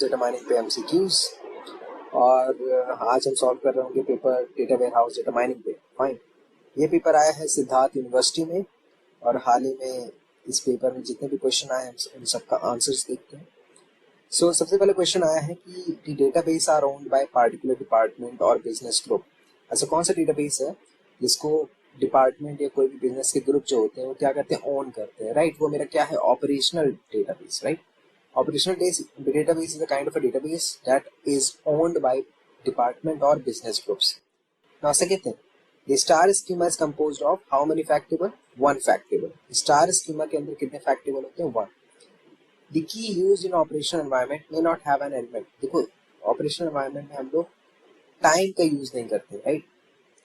Determining पे MCQs. और आज हम सॉल्व कर रहे होंगे paper data warehouse determining पे। फाइन, ये पेपर आया है सिद्धार्थ यूनिवर्सिटी में और हाल ही में इस पेपर में जितने भी क्वेश्चन आए हैं उन सबका आंसर्स देखते हैं। सो सबसे पहले क्वेश्चन आया है कि the database are owned by particular department और बिजनेस ग्रुप। ऐसा कौन सा डेटाबेस है जिसको डिपार्टमेंट या कोई भी बिजनेस के ग्रुप जो होते हैं वो क्या करते हैं, ओन करते हैं, राइट। वो मेरा क्या है, operational database, right. Operational database is a kind of a database that is owned by department or business groups. Now second thing, the star schema is composed of how many fact table? One fact table. Star schema के अंदर कितने fact table होते हैं? One. The key used in operational environment may not have an element. देखो operational environment में हम लोग time का use नहीं करते, right?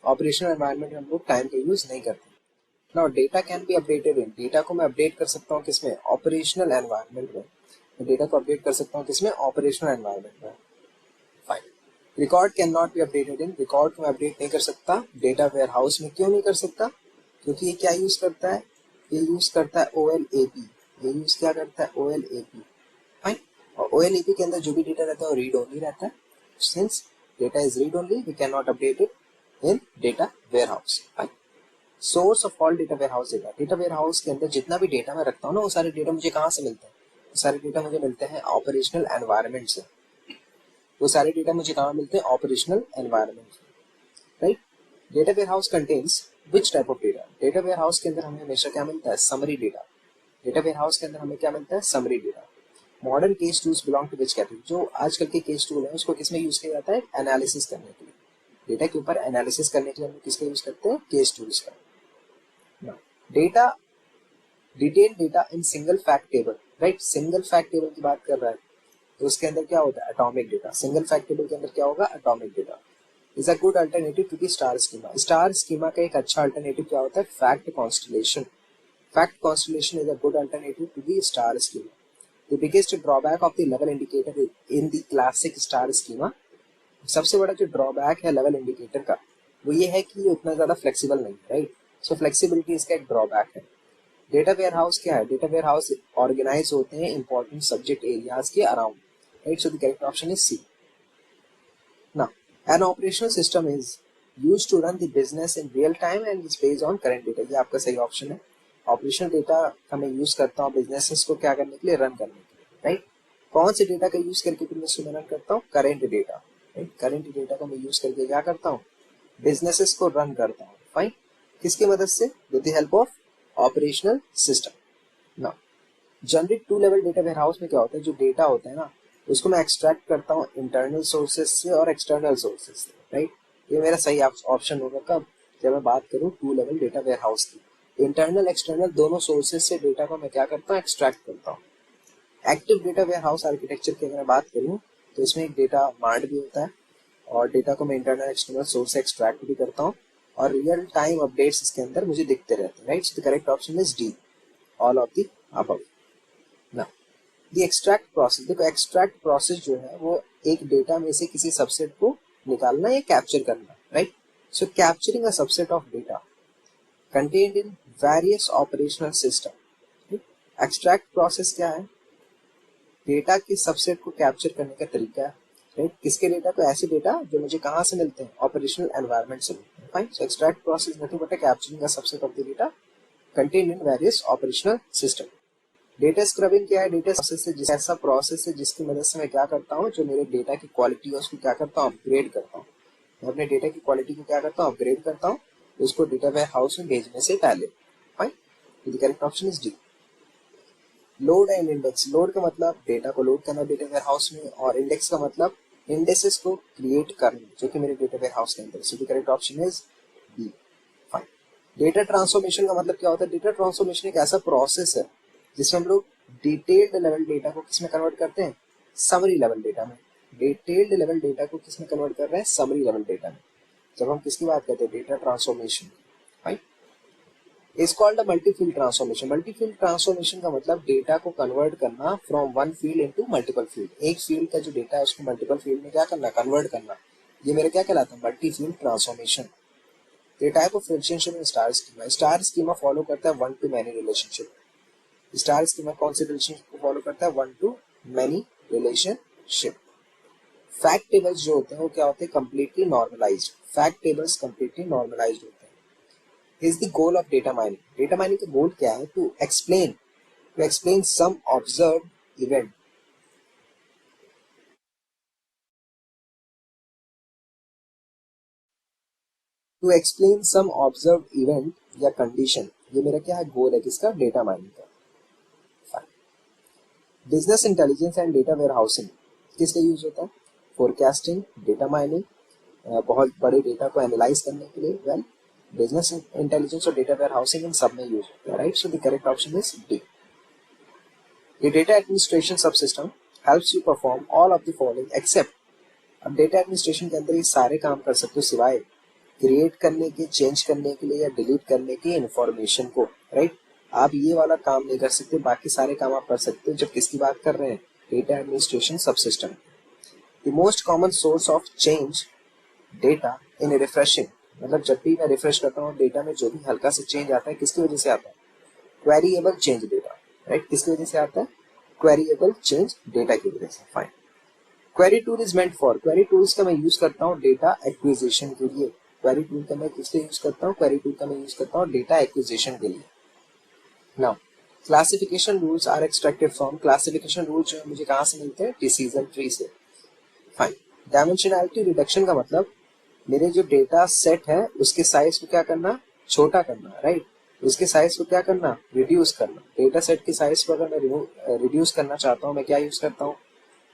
Operational environment में हम लोग time का use नहीं करते। Now data can be updated in. Data को मैं update कर सकता हूँ किसमें? Operational environment में। डेटा को अपडेट कर सकता हूँ किसमें? ऑपरेशनल एनवायरनमेंट में। Fine. Record can not be updated in. Record को मैं अपडेट नहीं कर सकता डेटा वेयर हाउस में। क्यों नहीं कर सकता? क्योंकि ये क्या यूज करता है? ये यूज करता है OLAP। ये यूज क्या करता है? OLAP। फाइन। और OLAP के अंदर जो भी डेटा रहता है वो रीड ओनली रहता है। Since data is read only, we can not update it in data warehouse. Fine. Source of all data warehouse data. Data warehouse के अंदर जितना भी डेटा मैं रखता हूँ ना, वो सारे डेटा मुझे कहाँ से मिलते हैं? सारे डेटा मुझे मिलते हैं ऑपरेशनल एनवायरनमेंट से। वो सारे डेटा मुझे कहाँ मिलते हैं? ऑपरेशनल एनवायरनमेंट से, right. Data warehouse contains which type of data? Data warehouse के अंदर हमें हमेशा क्या मिलता है? Summary data. Data warehouse के अंदर हमें क्या मिलता है? Summary data. Modern case tools belong to which category? जो आजकल के केस टूल है उसको किसमें यूज किया जाता है? एनालिसिस करने के लिए। डेटा के ऊपर एनालिसिस करने के लिए हम किसका यूज करते हैं? केस टूल्स का। Data detail data in single fact table, right. Single fact table की बात कर रहा है तो उसके अंदर क्या होता है? Atomic data. Single fact table के अंदर क्या होगा? Atomic data. Is a good alternative to the star schema. Star schema का एक अच्छा अल्टरनेटिव क्या होता है? Fact constellation. Fact constellation is a good alternative to the star schema. The biggest drawback of the level indicator in the classic star schema. सबसे बड़ा जो drawback है लेवल इंडिकेटर का वो ये है कि ये उतना ज्यादा फ्लेक्सिबल नहीं है, राइट। सो फ्लेक्सिबिलिटी इसका एक ड्रॉबैक है। डेटा वेयर हाउस क्या है? डेटा वेयर हाउस ऑर्गेनाइज होते हैं इंपॉर्टेंट सब्जेक्ट एरियाज के around, right. So the correct option is C. Now an operational system is used to run the business in real time and is based on current data. ये आपका सही option है। Operational data का मैं use करता हूँ businesses को क्या करने के लिए? रन करने के लिए, राइट। कौन से डेटा का यूज करके बिजनेस को रन करता हूँ? Current data, right. Current data को मैं यूज करके क्या करता हूँ? बिजनेसेस को रन करता हूँ। फाइन। किसकी मदद से? With the help of operational system. Now generic two level data warehouse में क्या होता है? जो डेटा होता है ना उसको मैं एक्सट्रैक्ट करता हूँ इंटरनल सोर्सेज से और एक्सटर्नल सोर्सेज से, राइट। ये मेरा सही ऑप्शन होगा कब? जब मैं बात करूँ two level data warehouse की। इंटरनल एक्सटर्नल दोनों सोर्सेज से डेटा को मैं क्या करता हूँ? एक्सट्रैक्ट करता हूँ। Active data warehouse architecture की अगर मैं बात करूँ तो इसमें एक डेटा मार्ट भी होता है और डेटा को मैं इंटरनल एक्सटर्नल सोर्स से एक्सट्रैक्ट भी करता हूँ और रियल टाइम अपडेट्स इसके अंदर मुझे दिखते रहते हैं, right. So the correct option is D, all of the above. Now the extract process. देखो एक्सट्रैक्ट प्रोसेस जो है वो एक डेटा में से किसी सबसेट को निकालना या कैप्चर करना, right. So capturing a subset of data contained in various operational system. Extract process क्या है? डेटा की सबसेट को कैप्चर करने का तरीका है, राइट। किसके डेटा को? ऐसे डेटा जो मुझे कहाँ से मिलते हैं? ऑपरेशनल एनवायरनमेंट से मिलते हैं। Fine. So extract process nothing but capturing a subset of the data contained in various operational system. Data scrubbing क्या है? डेटा प्रोसेस है ऐसा प्रोसेस है जिसकी मदद से मैं क्या करता हूँ? जो मेरे डेटा की क्वालिटी है उसको क्या करता हूँ? अपग्रेड करता हूँ। मैं अपने डेटा की क्वालिटी को क्या करता हूँ? अपग्रेड करता हूँ उसको डेटा वेयर हाउस में भेजने से पहले। Fine. The correct option is D. Load and index. Load का मतलब डेटा को लोड करना डेटा वेयर हाउस में और इंडेक्स का मतलब इंडेक्सेस को क्रिएट करना जो कि मेरे डेटा वेयर हाउस के अंदर। So the correct option is B. Fine. Data transformation का मतलब क्या होता है? डेटा ट्रांसफॉर्मेशन एक ऐसा प्रोसेस है जिसमें हम लोग डिटेल्ड लेवल डेटा को किसमें कन्वर्ट करते हैं? समरी लेवल डेटा में। डिटेल्ड लेवल डेटा को किसमें कन्वर्ट कर रहे हैं? समरी लेवल डेटा में। जब हम किसकी बात करते हैं? Data transformation. Right. Is called a multifield transformation. Multifield transformation का मतलब डेटा को कन्वर्ट करना from one field into multiple field. एक फील्ड का जो डेटा है उसको मल्टीपल फील्ड में क्या करना? कन्वर्ट करना। ये मेरा क्या कहलाता है? Multifield transformation. The type of relationship in star schema. Star schema follow करता है one to many relationship. Star schema कौन से रिलेशनशिप को फॉलो करता है? One to many relationship. Ship. Fact tables जो होते हैं वो क्या होते हैं, completely normalised. Fact tables completely normalised होते हैं। Is the goal of data mining, data mining का गोल क्या है, to explain some observed event, to explain some observed event या कंडीशन। ये मेरा क्या है, गोल है किसका, डेटा माइनिंग का। Business intelligence and data warehousing किस लिए यूज होता है, फोरकास्टिंग, डेटा माइनिंग, बहुत बड़े डेटा को एनालाइज करने के लिए। वेल, बिजनेस इंटेलिजेंस और डेटा वेयर हाउसिंग इन सब में यूज होता है, right. So the correct option is D. The data administration subsystem helps you perform all of the following except। अब डेटा एडमिनिस्ट्रेशन के अंदर ये सारे काम कर सकते हो सिवाय क्रिएट करने के, चेंज करने के लिए या डिलीट करने के इंफॉर्मेशन को, राइट। आप ये वाला काम नहीं कर सकते, बाकी सारे काम आप कर सकते हो। जब किसकी बात कर रहे हैं, data administration subsystem. The most common source of change data in refreshing, मतलब जब भी मैं रिफ्रेश करता हूँ डेटा में जो भी हल्का से चेंज आता है किसकी वजह से आता है, क्वेरिएबल चेंज डेटा, राइट। किसकी वजह से आता है, क्वेरिएबल चेंज डेटा की वजह से। Fine. Query tool is meant for, query tools का मैं यूज करता हूँ डेटा एक्विजिशन के लिए। क्वेरी टूल का मैं किस लिए यूज करता हूँ, क्वेरी टूल का मैं यूज करता हूँ डेटा एक्विजिशन के लिए। Now classification rules are extracted from, classification rule जो है मुझे कहाँ से मिलते हैं, डिसीजन ट्री से। फाइन। डायमेंशनैलिटी रिडक्शन का मतलब मेरे जो डेटा सेट है उसके साइज को क्या करना, छोटा करना, राइट। उसके साइज को क्या करना, रिड्यूस करना। डेटा सेट के साइज को अगर मैं रिड्यूस करना चाहता हूँ मैं क्या यूज करता हूँ,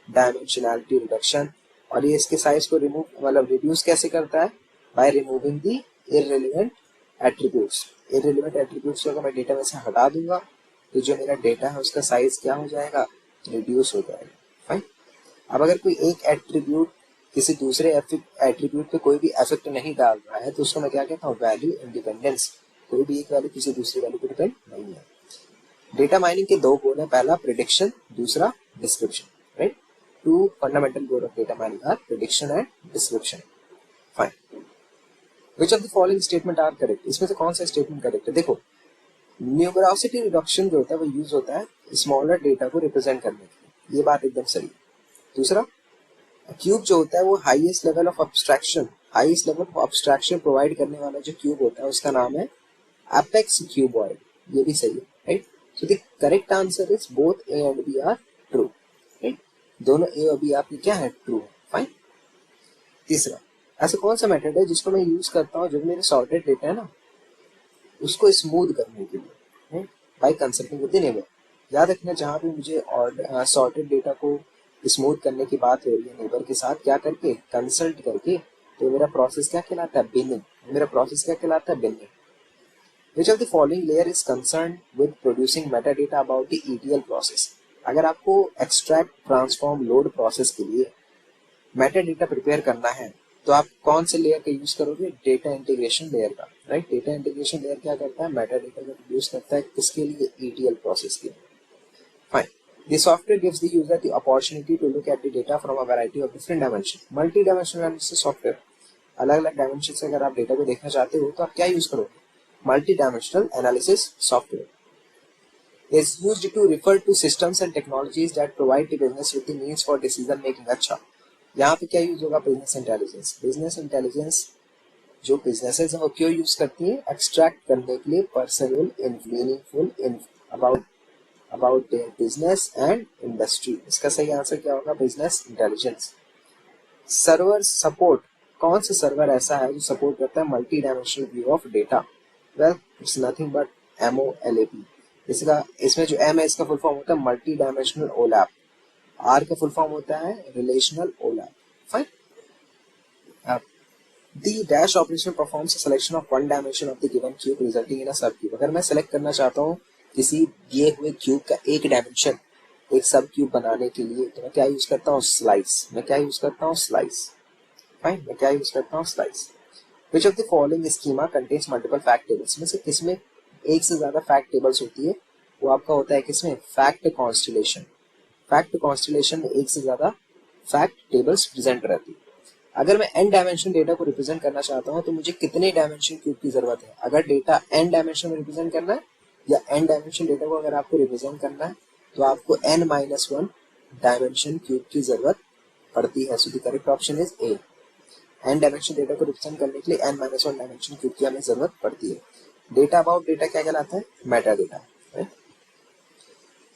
डायमेंशनैलिटी रिडक्शन। और ये इसके साइज को रिमूव मतलब रिड्यूस कैसे करता है, by removing the irrelevant attributes. Irrelevant attributes को अगर मैं डेटा में से हटा दूंगा तो जो मेरा डेटा है उसका साइज क्या हो जाएगा, रिड्यूस हो जाएगा। फाइन। अब अगर कोई एक एट्रीब्यूट किसी दूसरे एट्रीब्यूट पे कोई भी इफेक्ट नहीं डाल रहा है तो उसको मैं क्या कहता हूँ, वैल्यू इंडिपेंडेंस। कोई भी एक वैल्यू किसी दूसरी वैल्यू पे डिपेंड नहीं है। डेटा माइनिंग के दो गोल है, पहला प्रिडिक्शन, दूसरा description, right. Two fundamental goal of data mining are prediction and description. Fine. Which of the following statement are correct, इसमें से कौन सा स्टेटमेंट करेक्ट है। देखो, न्यूमरोसिटी रिडक्शन जो होता है वो यूज होता है स्मॉलर डेटा को रिप्रेजेंट करने के लिए, ये बात एकदम सही। दूसरा, क्यूब जो होता है वो highest level of abstraction provide करने वाला जो क्यूब होता है उसका नाम है एपेक्स क्यूबॉइड, ये भी सही है, right. So the correct answer is both A and B are true, right. दोनों ए और बी आपके क्या है, ट्रू है। फाइन। तीसरा, ऐसा कौन सा मेथड है जिसको मैं यूज करता हूँ जब मेरे सॉर्टेड डेटा है ना उसको स्मूथ करने के लिए, by consulting with the neighbour. याद रखना, जहां पे मुझे सॉर्टेड डेटा को स्मूथ करने की बात हो रही है नेबर के साथ क्या करके, कंसल्ट करके, तो मेरा प्रोसेस क्या कहलाता है, बिनिंग। मेरा प्रोसेस क्या कहलाता है, binning. Which of the following layer is concerned with producing metadata about the ETL process? अगर आपको एक्सट्रैक्ट, ट्रांसफॉर्म, लोड प्रोसेस के लिए मेटाडेटा प्रिपेयर करना है तो आप कौन से लेयर का यूज करोगे, डेटा इंटीग्रेशन लेयर का, राइट। डेटा इंटीग्रेशन लेयर क्या करता है, मेटाडेटा का प्रोड्यूस करता है किसके लिए, ETL प्रोसेस के लिए। Fine. The software gives the user the opportunity to look at the data from a variety of different dimensions. Multi-dimensional analysis software, अलग-अलग डायमेंशन से अगर आप डेटा को देखना चाहते हो तो आप क्या यूज करोगे, multi-dimensional analysis software is used to refer to systems and technologies that provide the business with the means for decision making। अच्छा, यहाँ पे क्या यूज होगा, बिजनेस इंटेलिजेंस। बिजनेस इंटेलिजेंस जो बिजनेसेस हैं वो क्यों यूज करती है, एक्सट्रैक्ट करने के लिए personal meaningful about their business and industry. इसका सही आंसर क्या होगा, बिजनेस इंटेलिजेंस। सर्वर सपोर्ट, कौन सा सर्वर ऐसा है जो सपोर्ट करता है multi dimensional view of data, well it's nothing but MOLAP। इसका इसमें जो M है इसका फुल फॉर्म होता है मल्टी डायमेंशनल ओलैप, R का फुल फॉर्म होता है relational OLAP. Fine. The dash operation performs a selection of one dimension of the given cube resulting in a subcube। अगर मैं सेलेक्ट करना चाहता हूँ किसी दिए हुए क्यूब का एक डायमेंशन एक सब क्यूब बनाने के लिए तो मैं क्या यूज करता हूँ, स्लाइस। मैं क्या यूज करता हूँ, स्लाइस। फाइन। मैं क्या यूज करता हूँ, slice. Which of the following schema contains multiple fact tables? में से किसमें एक से ज्यादा फैक्ट टेबल्स होती है, वो आपका होता है किसमें, फैक्ट कॉन्स्टलेशन। फैक्ट कॉन्स्टलेशन में एक से ज्यादा फैक्ट टेबल्स प्रेजेंट रहती है। अगर मैं n डायमेंशन डेटा को रिप्रेजेंट करना चाहता हूँ तो मुझे कितने डायमेंशन क्यूब की जरूरत है, अगर डेटा n डायमेंशन में रिप्रेजेंट करना है या n डायमेंशन डेटा को अगर आपको रिप्रेजेंट करना है तो आपको n-1 डायमेंशन क्यूब की जरूरत पढ़ती है। सो the correct option is a. n dimension data को रिप्रेजेंट करने के लिए n-1 डायमेंशन क्यूब की हमें जरूरत पड़ती है। डेटा अबाउट डेटा क्या कहलाता है? Meta data.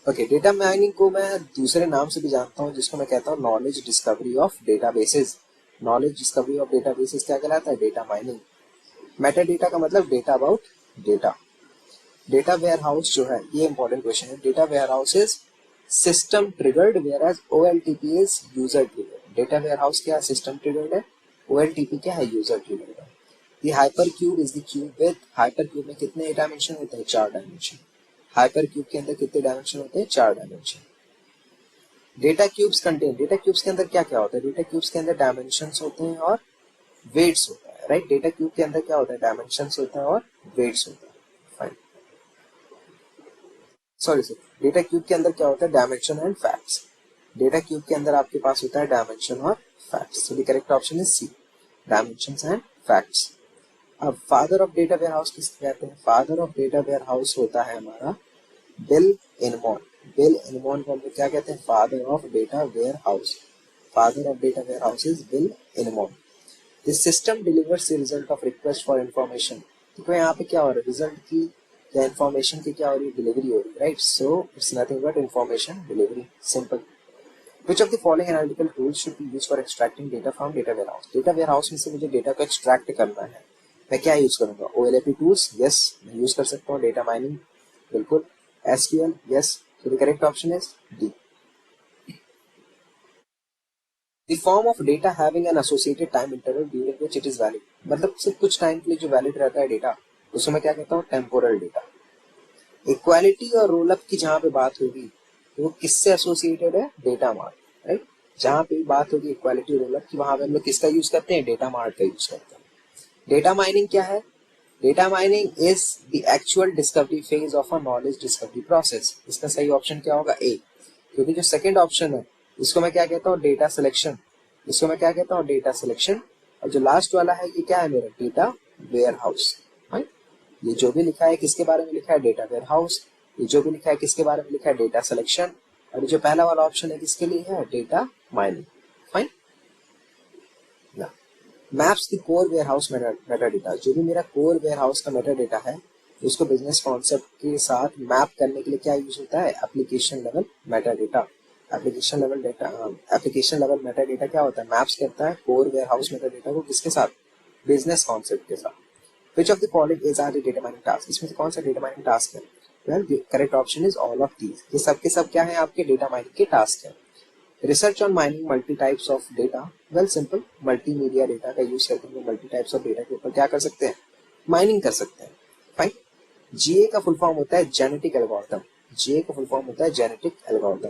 Okay, data mining को मैं दूसरे नाम से भी जानता हूँ, जिसको मैं कहता हूँ knowledge discovery of databases. Knowledge discovery of databases क्या कहलाता है? Data mining. मेटा डेटा का मतलब data about data. Data warehouse जो है, ये इंपॉर्टेंट क्वेश्चन है। Data warehouse is system triggered whereas OLTP is user triggered. Data warehouse क्या है? सिस्टम ट्रिगर्ड है। OLTP क्या है? यूजर ट्रिगर्ड है। The hypercube is the cube with, hypercube में कितने dimension होते हैं? 4 डायमेंशन। हाइपर क्यूब के अंदर कितने डायमेंशन होते हैं? 4 dimension. Data cubes contain, data cubes के अंदर क्या क्या होता है? डेटा क्यूब्स के अंदर डायमेंशंस होते हैं और वेट्स होता है, राइट। डेटा क्यूब के अंदर क्या होता है? डायमेंशंस होता है और वेट्स होता है। फाइन, सॉरी, डेटा क्यूब के अंदर क्या होता है? Dimension and facts. Data cube के अंदर आपके पास होता है डायमेंशन और facts. So the correct option is C, dimensions and facts. अब father of data warehouse किसको कहते हैं? Father of data warehouse होता है हमारा बिल इनमॉन। बिल इनमॉन को हम लोग क्या कहते हैं? Father of data warehouse. Father of data warehouse is Bill Inmon. This system delivers the result of request for information. देखो यहाँ पे क्या हो रहा है? रिजल्ट की या इंफॉर्मेशन की क्या हो रही है? डिलीवरी हो रही है, right. So it's nothing but information delivery, simple. Which of the following analytical tools should be used for extracting data from data warehouse? Data warehouse में से मुझे डेटा को एक्सट्रैक्ट करना है, मैं क्या यूज करूंगा? OLAP टूल्स, यस मैं यूज कर सकता हूँ। डेटा माइनिंग, बिल्कुल। SQL, yes. So the correct option is D. The form of data having an associated time interval during which it is valid, मतलब सिर्फ कुछ टाइम के लिए जो वैलिड रहता है डेटा, उसको मैं क्या कहता हूँ? Temporal data. इक्वालिटी और रोल अप की जहां पे बात होगी वो किससे एसोसिएटेड है? Data mart, right. जहां पे बात होगी इक्वालिटी रोल अप की, वहां पे हम लोग किसका यूज करते हैं? डेटा मार्ट का यूज करते हैं। डेटा माइनिंग क्या है? Data mining is the actual discovery phase of a knowledge discovery process. इसका सही ऑप्शन क्या होगा? ए। क्योंकि जो सेकंड ऑप्शन है इसको मैं क्या कहता हूँ? Data selection. इसको मैं क्या कहता हूँ? Data selection. और जो लास्ट वाला है ये क्या है मेरा? Data warehouse. ये जो भी लिखा है किसके बारे में लिखा है? Data warehouse. ये जो भी लिखा है किसके बारे में लिखा है? Data selection. और जो पहला वाला ऑप्शन है किसके लिए है? Data mining. Fine, maps the core warehouse meta data. जो भी मेरा कोर वेयर हाउस का मेटा डेटा है उसको बिजनेस कॉन्सेप्ट के साथ मैप करने के लिए क्या यूज होता है? Application level meta data. Application level data, application level meta data क्या होता है? मैप्स करता है core warehouse meta data को किसके साथ? बिजनेस कॉन्सेप्ट के साथ। Which of the following is are the data mining task? इसमें से कौन सा डेटा माइनिंग टास्क है? Well, the correct option is all of these. ये सब के सब क्या है? आपके डेटा माइनिंग के टास्क है। Research on mining multi types of data, well simple, multimedia data का यूज करके हम मल्टी टाइप्स ऑफ डेटा के ऊपर क्या कर सकते हैं? माइनिंग कर सकते हैं। फाइन। जीए का फुल फॉर्म होता है जेनेटिक एल्गोरिथम। जीए का फुल फॉर्म होता है genetic algorithm.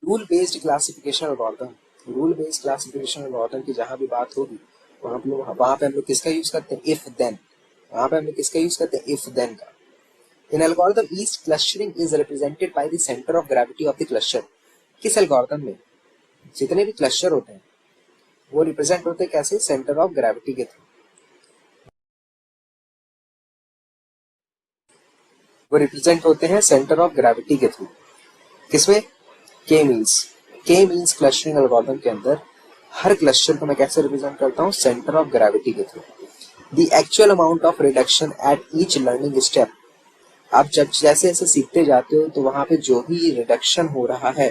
Rule based classification algorithm. Rule based classification algorithm की जहां भी बात होगी वहां पे हम लोग किसका यूज करते हैं? If then. वहां पे हम लोग किसका यूज करते हैं? इफ देन का। In algorithm each clustering is represented by the centre of gravity of the cluster. किस एल्गोरिथम में जितने भी क्लस्टर होते हैं वो रिप्रेजेंट होते हैं कैसे? सेंटर ऑफ ग्रेविटी के थ्रू। वो रिप्रेजेंट होते हैं सेंटर ऑफ ग्रेविटी के थ्रू। किसमें? के मीन्स क्लस्टरिंग एल्गोरिथम के अंदर हर क्लस्टर को मैं कैसे रिप्रेजेंट करता हूँ? सेंटर ऑफ ग्रेविटी के through. The actual amount of reduction at each learning step. आप जब जैसे जैसे सीखते जाते हो तो वहां पे जो भी रिडक्शन हो रहा है,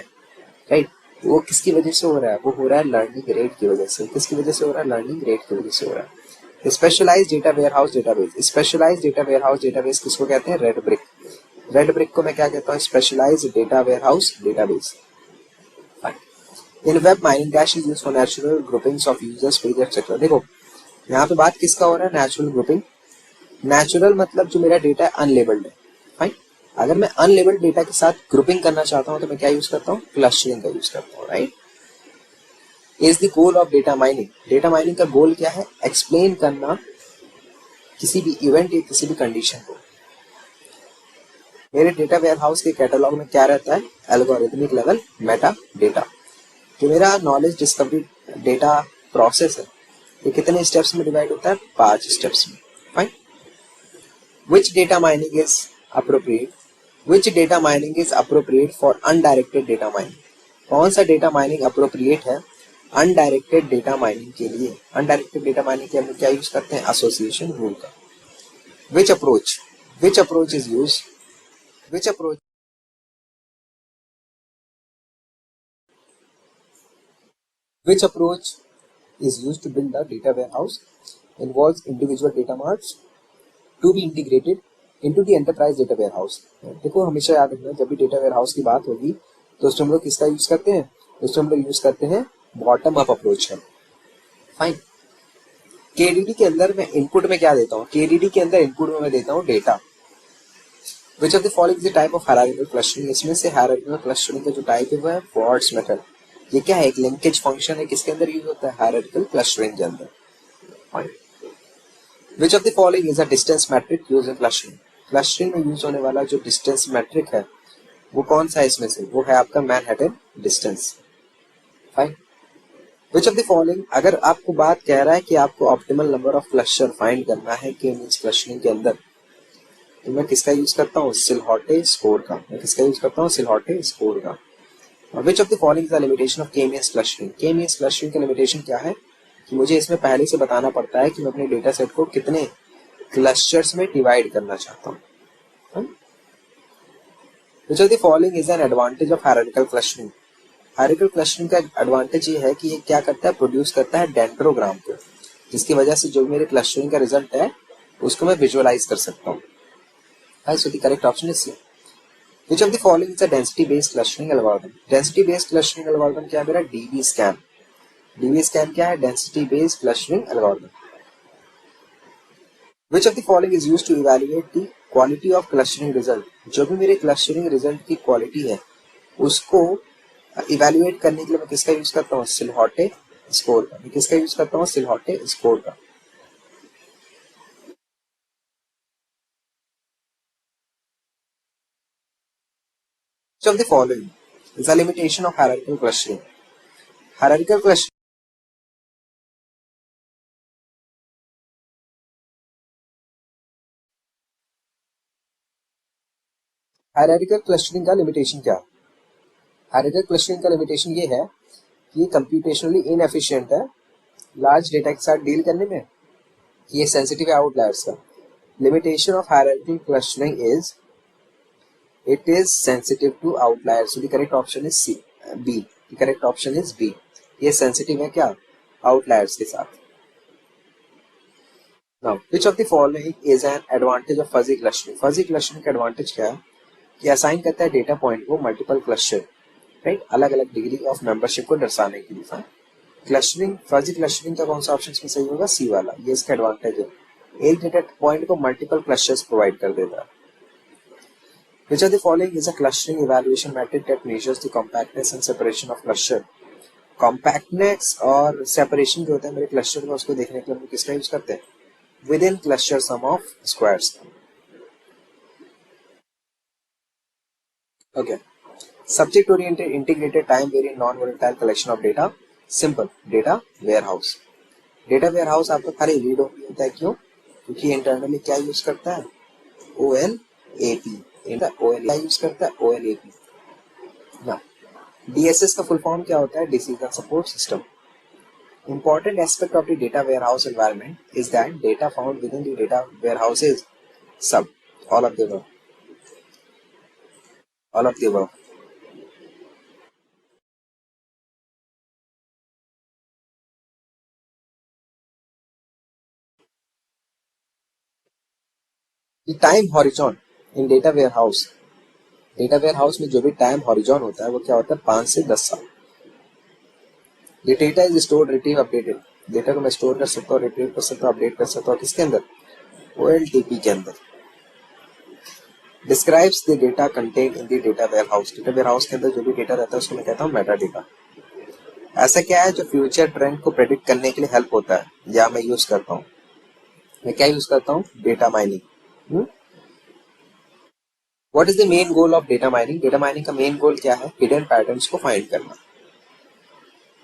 राइट, वो किसकी वजह से हो रहा है? वो हो रहा है लर्निंग रेट की वजह से। किसकी वजह से हो रहा है? लर्निंग रेट की वजह से हो रहा है। Specialized data warehouse database. Specialized data warehouse database किसको कहते हैं? Red brick. रेड ब्रिक को मैं क्या कहता हूँ? Specialized data warehouse database. In web mining dash is used for natural groupings of users page etcetera. देखो यहाँ पे बात किसका हो रहा है? Natural grouping. नेचुरल मतलब जो मेरा डेटा है अनलेबल्ड है। फाइन। अगर मैं अनलेबल्ड डेटा के साथ ग्रुपिंग करना चाहता हूं तो मैं क्या यूज करता हूं? क्लस्टरिंग का यूज करता हूं, right. Is the goal of data mining. Data mining का गोल क्या है? एक्सप्लेन करना किसी भी इवेंट या किसी भी कंडीशन को। मेरे डेटा वेयरहाउस के कैटलॉग में क्या रहता है? Algorithmic level meta data. जो मेरा नॉलेज डिस्कवरी डेटा प्रोसेस है ये कितने स्टेप्स में डिवाइड होता है? 5 स्टेप्स में। Fine. Which data mining is appropriate? Which data mining is appropriate for undirected data mining? कौन सा डेटा माइनिंग अप्रोप्रिएट है अनडायरेक्टेड डेटा माइनिंग के लिए? अनडायरेक्टेड डेटा माइनिंग के हम क्या यूज करते हैं? एसोसिएशन रूल का। Which approach is use which approach Which approach is used to build a data warehouse involves individual data marts to be integrated into the enterprise data warehouse। देखो हमेशा याद रखना, जब भी डेटा वेयरहाउस की बात होगी तो उसमें हम लोग किसका यूज करते हैं? उसमें हम लोग यूज करते हैं बॉटम अप अप्रोच का। फाइन। केडीडी के अंदर मैं इनपुट में क्या देता हूँ? केडीडी के अंदर इनपुट में मैं देता हूँ data. Which of the following is the type of hierarchical clustering? इसमें से हायरार्किकल क्लस्टरिंग का जो टाइप है वो है फॉर्ट्स मेथड। ये क्या है? एक लिंकेज फंक्शन है, किसके अंदर यूज होता है? हायरार्किकल क्लस्टरिंग के अंदर। Which of the following is a distance metric used in clustering? Clustering में यूज होने वाला जो डिस्टेंस मैट्रिक है वो कौन सा है इसमें से? वो है आपका Manhattan distance. Fine. Which of the following, अगर आपको बात कह रहा है कि आपको optimal number of cluster find करना है के मींस क्लस्टरिंग के अंदर, तो मैं किसका यूज करता हूँ? सिलहॉटे स्कोर का। मैं किसका यूज करता हूँ? सिलहॉटे स्कोर का। विच of the following is the limitation of के मींस क्लस्टरिंग? के मींस क्लस्टरिंग का लिमिटेशन क्या है कि मुझे इसमें पहले से बताना पड़ता है कि मैं अपने डेटा सेट को कितने क्लस्टर्स में डिवाइड करना चाहता हूँ। विच of the following is an advantage of hierarchical clustering? Hierarchical clustering का एडवांटेज ये है कि ये क्या करता है? प्रोड्यूस करता है डेंड्रोग्राम को, जिसकी वजह से जो मेरे क्लस्टरिंग का रिजल्ट है उसको मैं विजुअलाइज कर सकता हूँ। So the correct option is C. Which of the following is a density based clustering algorithm? Density based clustering algorithm क्या है मेरा? DB scan. डीबी स्कैन क्या है? Density based clustering algorithm. Which of the following is used to evaluate the quality of clustering result? जो भी मेरे clustering result की quality है उसको इवेल्युएट करने के लिए मैं किसका यूज करता हूँ? सिलहॉटे स्कोर का। मैं किसका यूज करता हूँ? सिलहॉटे स्कोर का। Which of the following is a limitation of hierarchical clustering? Hierarchical clustering hierarchical clustering का लिमिटेशन क्या है? हायरार्किकल क्लस्टरिंग का लिमिटेशन ये है कि ये कंप्यूटेशनली इनएफिशिएंट है लार्ज डेटा के साथ डील करने में, कि ये सेंसिटिव है आउटलायर्स का। Limitation of hierarchical clustering is it is sensitive to outliers. So the correct option is C, B. The correct option is B. ये सेंसिटिव है क्या? आउटलायर्स के साथ। Now which of the following is an advantage of fuzzy clustering? Fuzzy clustering का advantage क्या है कि assign करता है डेटा पॉइंट को मल्टीपल क्लस्टर, राइट, अलग अलग डिग्री ऑफ मेंबरशिप को दर्शाने के लिए। क्लस्टरिंग, फजी क्लस्टरिंग का कौन सा ऑप्शन में सही होगा? सी वाला। ये इसका एडवांटेज है, एक डेटा पॉइंट को मल्टीपल क्लस्टर्स प्रोवाइड कर देता है। Which of the following is a clustering evaluation metric that measures the compactness and separation of cluster? Compactness और सेपरेशन जो होता है मेरे क्लस्टर का, उसको देखने के लिए हम किसका यूज करते हैं? Within cluster sum of squares. Okay. Subject oriented integrated time variant non volatile collection of data. Simple, data warehouse. Data warehouse आपका खाली रीड ओनली होता है। क्यों? क्योंकि इंटरनली क्या यूज करता है? OLAP। क्या यूज करता है? OLAP। ना DSS का फुल फॉर्म क्या होता है? Decision support system. Important aspect of the data warehouse environment is that data found within the data warehouse is sub all of the above. All of the above. The time horizon in data warehouse. Data warehouse में जो भी time horizon होता है वो क्या होता है? 5 से 10 साल। The data is stored, retrieve, updated. Data को मैं स्टोर कर सकता हूँ, रिट्रीव कर सकता हूँ, अपडेट कर सकता हूँ। किसके अंदर? OLTP के अंदर। Describes the data contained in the data warehouse. Data warehouse के अंदर जो भी डेटा रहता है उसको मैं कहता हूँ मेटा डेटा। ऐसा क्या है जो फ्यूचर ट्रेंड को प्रेडिक्ट करने के लिए हेल्प होता है या मैं यूज करता हूँ? मैं क्या यूज करता हूँ? Data mining. What is the main goal of data mining? Data mining का मेन गोल क्या है? हिडन पैटर्न्स को फाइंड करना।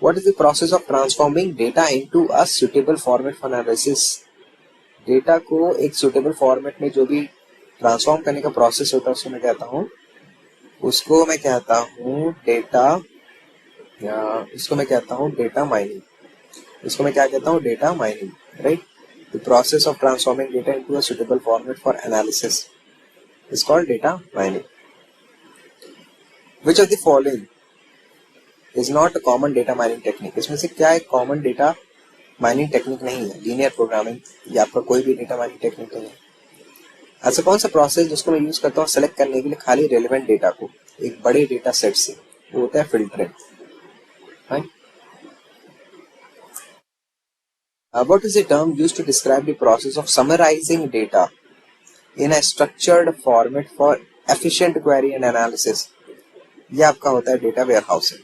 What is the process of transforming data into a suitable format for analysis? Data को एक suitable format में जो भी ट्रांसफॉर्म करने का प्रोसेस होता है उसको मैं कहता हूँ डेटा या इसको मैं कहता हूँ डेटा माइनिंग, इसको मैं क्या कहता हूँ, data mining, right. The process of transforming data into a suitable format for analysis is called data mining. Which of the following is not a common data mining technique, इसमें से क्या एक common data mining technique नहीं है, linear programming या आपका कोई भी डेटा माइनिंग टेक्निक नहीं है। ऐसा कौन सा प्रोसेस जिसको मैं यूज करता हूँ सेलेक्ट करने के लिए खाली रेलेवेंट डेटा को एक बड़े डेटा सेट से, वो होता है filtering, right. What is the term used to describe the process of summarizing data in a structured format for efficient query and analysis? ये आपका होता है data warehousing,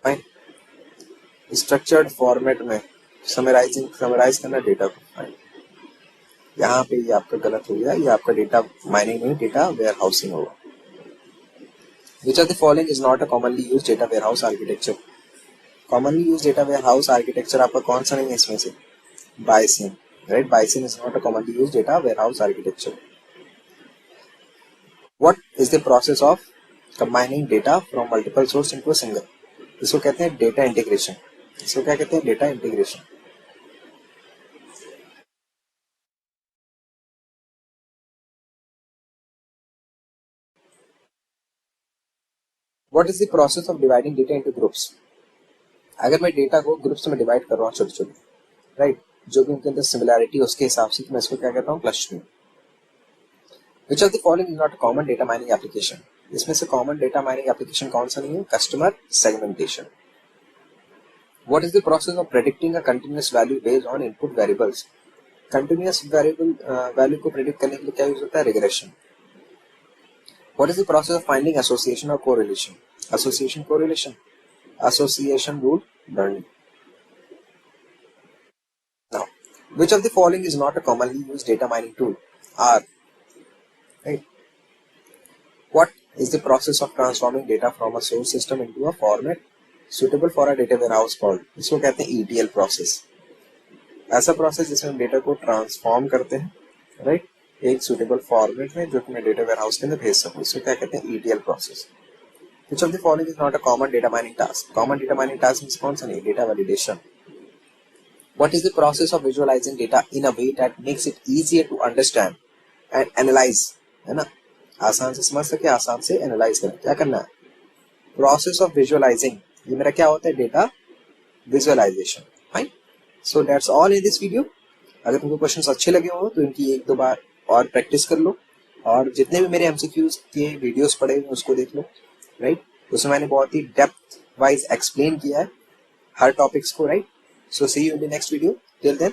right. Structured format में समराइज करना डेटा को, राइट। यहाँ पे ये आपका गलत हो गया, ये आपका डेटा माइनिंग नहीं डेटा वेयरहाउसिंग होगा। Which of the following is not a commonly used data warehouse architecture? Commonly used data warehouse architecture आपका कौन सा नहीं है इसमें से? Bayesian, right? Bayesian is not a commonly used data warehouse architecture. What is the process of combining data from multiple sources into a single? इसको कहते हैं डेटा इंटीग्रेशन। इसको क्या कहते हैं? Data integration. What is the process of dividing data into groups? अगर मैं data को ग्रुप्स में डिवाइड कर रहा हूँ छोटे छोटे, राइट, जो भी उनके अंदर सिमिलैरिटी उसके हिसाब से, तो मैं इसको क्या कहता हूँ? Clustering. Which of the following is not a common data mining application? इसमें से कॉमन डेटा माइनिंग एप्लीकेशन कौन सा नहीं है? Customer segmentation. What is the process of predicting a continuous value based on input variables? Continuous variable value को predict करने के लिए क्या यूज होता है? Regression. What is the process of finding association or correlation? Association, correlation. Association rule learning. Now, which of the following is not a commonly used data mining tool? R. Right. What is the process of transforming data from a source system into a format suitable for a data warehouse called? इसको कहते हैं ETL process. ऐसा process जिसमें हम data को transform करते हैं, right, एक सुटेबल फॉर्मेट में जो कि मैं डेटा वेयरहाउस के अंदर भेज सकूं, इसको क्या कहते हैं? ETL process. Which of the following is not a common data mining task? Common data mining task में कौन सा नहीं? Data validation. What is the process of visualizing data in a way that makes it easier to understand and analyze? है ना, आसान से समझ सके, आसान से एनालाइज करें। क्या करना है? प्रोसेस ऑफ विजुअलाइजिंग, ये मेरा क्या होता है? Data visualization, right. So that's all in this video. अगर तुमको क्वेश्चंस अच्छे लगे हो तो इनकी एक दो बार और प्रैक्टिस कर लो, और जितने भी मेरे एमसीक्यूज के वीडियोस पड़े हुए उसको देख लो, राइट। उसमें मैंने बहुत ही डेप्थ वाइज एक्सप्लेन किया है हर टॉपिक्स को, right. So see you in the next video. Till then